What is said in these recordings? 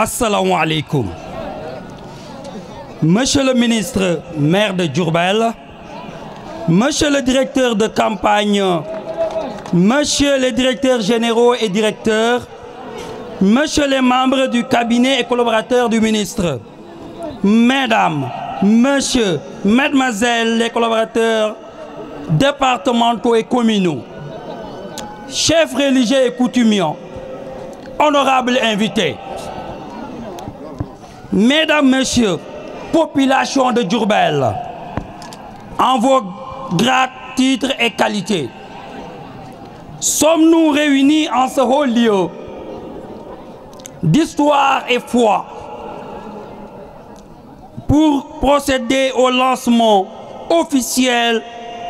Assalamu alaikum. Monsieur le ministre maire de Diourbel, monsieur le directeur de campagne, monsieur les directeurs généraux et directeurs, monsieur les membres du cabinet et collaborateurs du ministre, mesdames, messieurs, mesdemoiselles les collaborateurs départementaux et communaux, chefs religieux et coutumiers, honorables invités, mesdames, messieurs, population de Diourbel, en vos grades, titres et qualités, sommes-nous réunis en ce haut lieu d'histoire et foi pour procéder au lancement officiel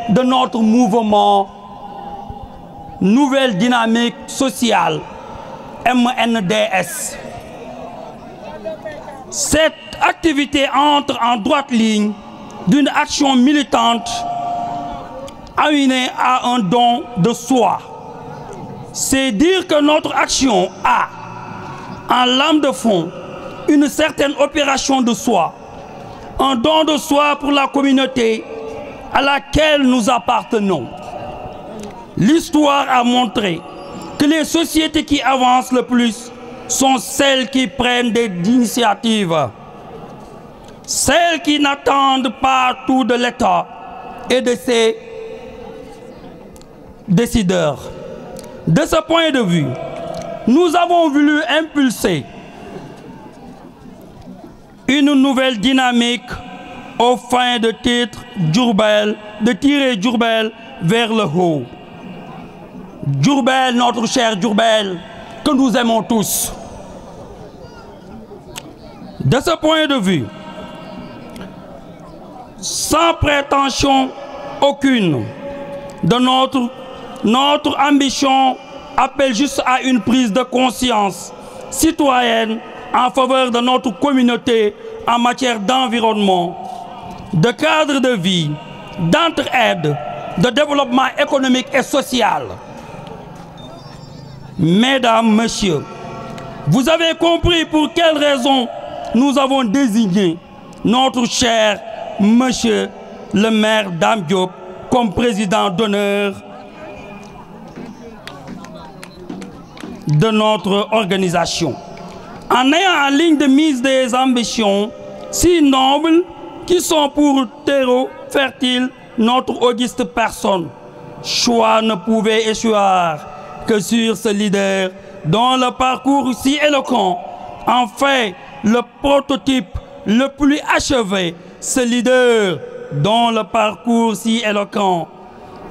de notre mouvement Nouvelle Dynamique Sociale, MNDS. Cette activité entre en droite ligne d'une action militante amenée à un don de soi. C'est dire que notre action a, en lame de fond, une certaine opération de soi, un don de soi pour la communauté à laquelle nous appartenons. L'histoire a montré que les sociétés qui avancent le plus sont celles qui prennent des initiatives, celles qui n'attendent pas tout de l'État et de ses décideurs. De ce point de vue, nous avons voulu impulser une nouvelle dynamique au fin de tirer Diourbel vers le haut. Diourbel, notre cher Diourbel, que nous aimons tous. De ce point de vue, sans prétention aucune, notre ambition appelle juste à une prise de conscience citoyenne en faveur de notre communauté en matière d'environnement, de cadre de vie, d'entraide, de développement économique et social. Mesdames, messieurs, vous avez compris pour quelles raisons nous avons désigné notre cher monsieur le maire Dame Diop comme président d'honneur de notre organisation. En ayant en ligne de mise des ambitions si nobles qui sont pour terreau fertile notre auguste personne, choix ne pouvait échouer que sur ce leader dont le parcours si éloquent en fait le prototype le plus achevé, ce leader dont le parcours si éloquent.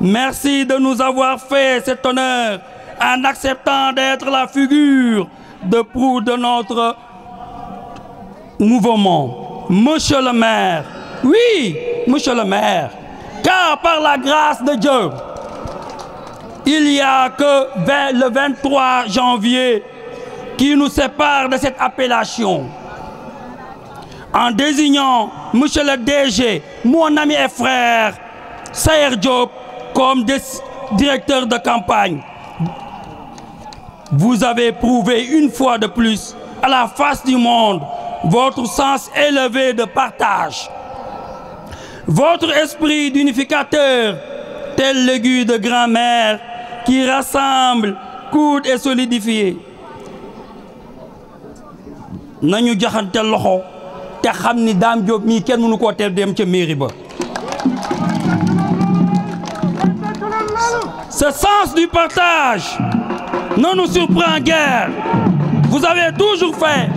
Merci de nous avoir fait cet honneur en acceptant d'être la figure de proue de notre mouvement. Monsieur le maire, oui, monsieur le maire, car par la grâce de Dieu, il n'y a que le 23 janvier qui nous sépare de cette appellation. En désignant monsieur le DG, mon ami et frère, Sayer Diop, comme directeur de campagne, vous avez prouvé une fois de plus à la face du monde votre sens élevé de partage, votre esprit d'unificateur, tel l'aigu de grand-mère qui rassemble, coude et solidifie. Nañu joxante loxo te xam ni Dame Diop mii kenn mënu koo teel dem ca mairie ba. Ce sens du partage ne nous surprend guère. Vous avez toujours fait.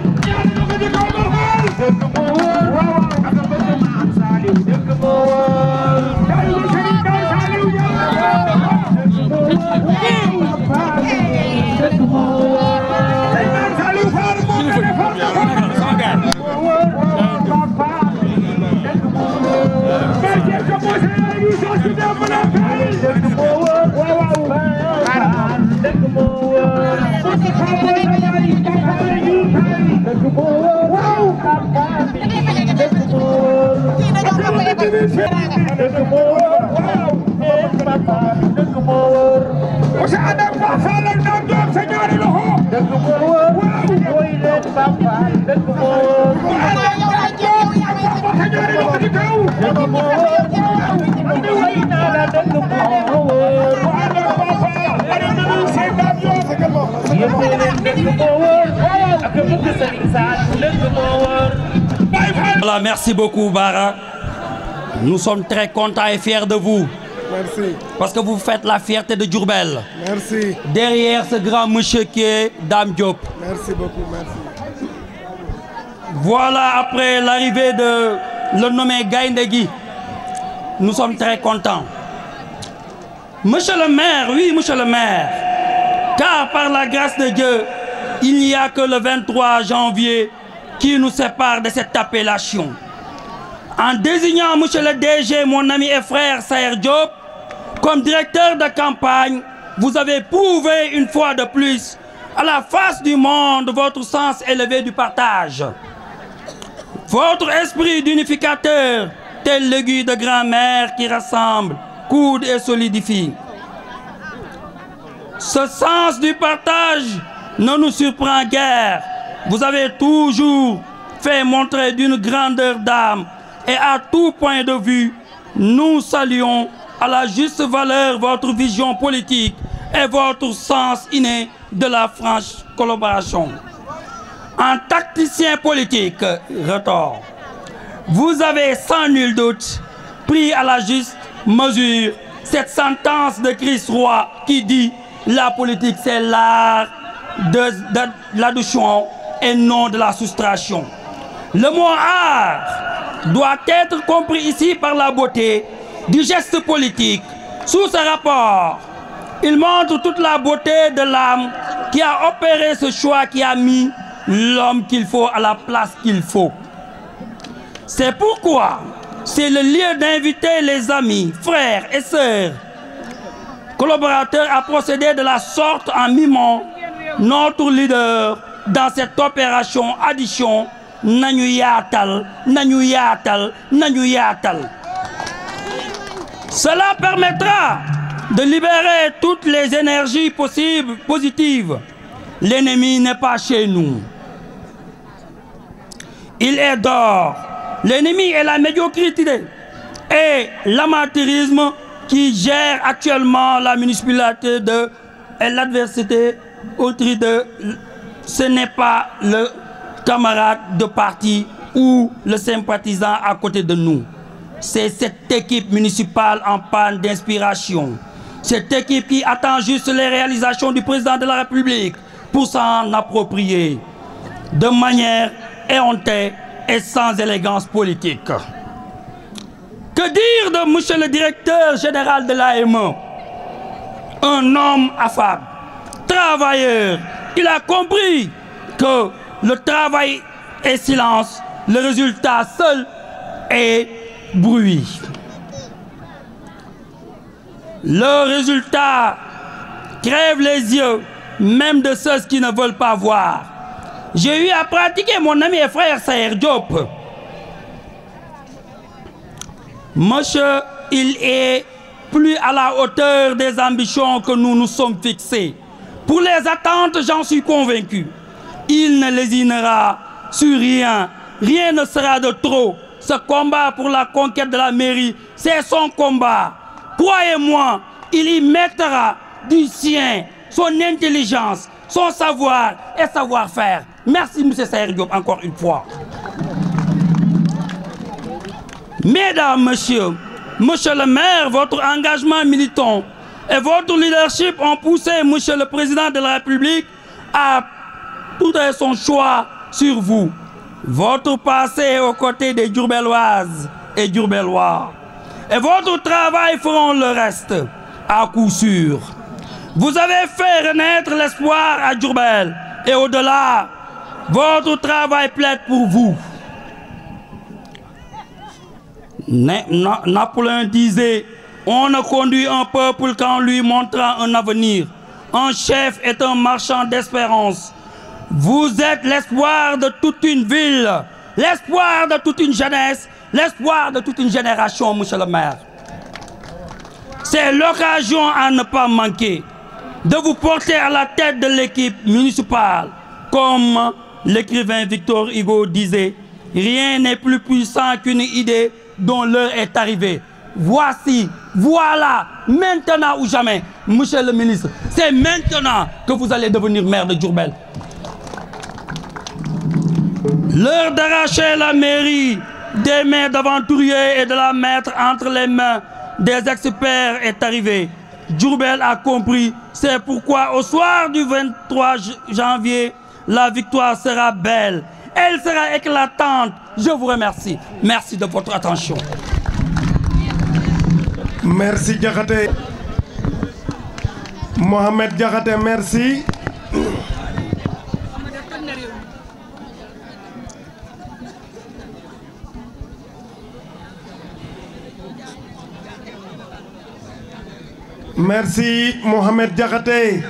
Wow! Voilà, merci beaucoup, Bara. Nous sommes très contents et fiers de vous. Merci. Parce que vous faites la fierté de Diourbel. Merci. Derrière ce grand monsieur qui est Dame Diop. Merci beaucoup, merci. Voilà, après l'arrivée de le nommé Gaïndegui, nous sommes très contents. Monsieur le maire, oui, monsieur le maire, car par la grâce de Dieu, il n'y a que le 23 janvier qui nous sépare de cette appellation. En désignant monsieur le DG, mon ami et frère Saher Diop, comme directeur de campagne, vous avez prouvé une fois de plus à la face du monde votre sens élevé du partage. Votre esprit d'unificateur, tel l'aiguille de grand-mère qui rassemble, coude et solidifie. Ce sens du partage ne nous surprend guère. Vous avez toujours fait montrer d'une grandeur d'âme et à tout point de vue, nous saluons à la juste valeur votre vision politique et votre sens inné de la franche collaboration. En tacticien politique, retort, vous avez sans nul doute pris à la juste mesure cette sentence de Chris Roy qui dit la politique c'est l'art de l'addition et non de la soustraction. Le mot art doit être compris ici par la beauté du geste politique. Sous ce rapport, il montre toute la beauté de l'âme qui a opéré ce choix, qui a mis l'homme qu'il faut à la place qu'il faut. C'est pourquoi c'est le lieu d'inviter les amis, frères et sœurs, collaborateurs à procéder de la sorte en mimant notre leader dans cette opération addition nañu yaatal, nañu yaatal, nañu yaatal. Cela permettra de libérer toutes les énergies possibles, positives. L'ennemi n'est pas chez nous. Il est dehors. L'ennemi est la médiocrité et l'amateurisme qui gère actuellement la municipalité et l'adversité autrui de... Ce n'est pas le camarade de parti ou le sympathisant à côté de nous. C'est cette équipe municipale en panne d'inspiration. Cette équipe qui attend juste les réalisations du président de la République pour s'en approprier de manière éhontée et sans élégance politique. Que dire de monsieur le directeur général de l'AME? Un homme affable, travailleur. Il a compris que le travail est silence, le résultat seul est bruit. Le résultat crève les yeux, même de ceux qui ne veulent pas voir. J'ai eu à pratiquer mon ami et frère Saher Diop. Monsieur, il est plus à la hauteur des ambitions que nous nous sommes fixées. Pour les attentes, j'en suis convaincu. Il ne lésinera sur rien. Rien ne sera de trop. Ce combat pour la conquête de la mairie, c'est son combat. Croyez-moi, il y mettra du sien, son intelligence, son savoir et savoir-faire. Merci, M. Saher Diop, encore une fois. Mesdames, Monsieur le maire, votre engagement militant et votre leadership ont poussé Monsieur le Président de la République à porter son choix sur vous. Votre passé aux côtés des Diourbelloises et Diourbellois et votre travail feront le reste, à coup sûr. Vous avez fait renaître l'espoir à Diourbel et au-delà, votre travail plaide pour vous. Napoléon disait, on ne conduit un peuple qu'en lui montrant un avenir. Un chef est un marchand d'espérance. Vous êtes l'espoir de toute une ville, l'espoir de toute une jeunesse, l'espoir de toute une génération, monsieur le maire. C'est l'occasion à ne pas manquer de vous porter à la tête de l'équipe municipale. Comme l'écrivain Victor Hugo disait, rien n'est plus puissant qu'une idée dont l'heure est arrivée. Voici, voilà, maintenant ou jamais, monsieur le ministre, c'est maintenant que vous allez devenir maire de Diourbel. L'heure d'arracher la mairie des mains d'aventuriers et de la mettre entre les mains des experts est arrivée. Diourbel a compris, c'est pourquoi au soir du 23 janvier, la victoire sera belle. Elle sera éclatante. Je vous remercie. Merci de votre attention. Merci Diakhaté. Mohamed Diakhaté, merci. Merci Mohamed Diakhaté.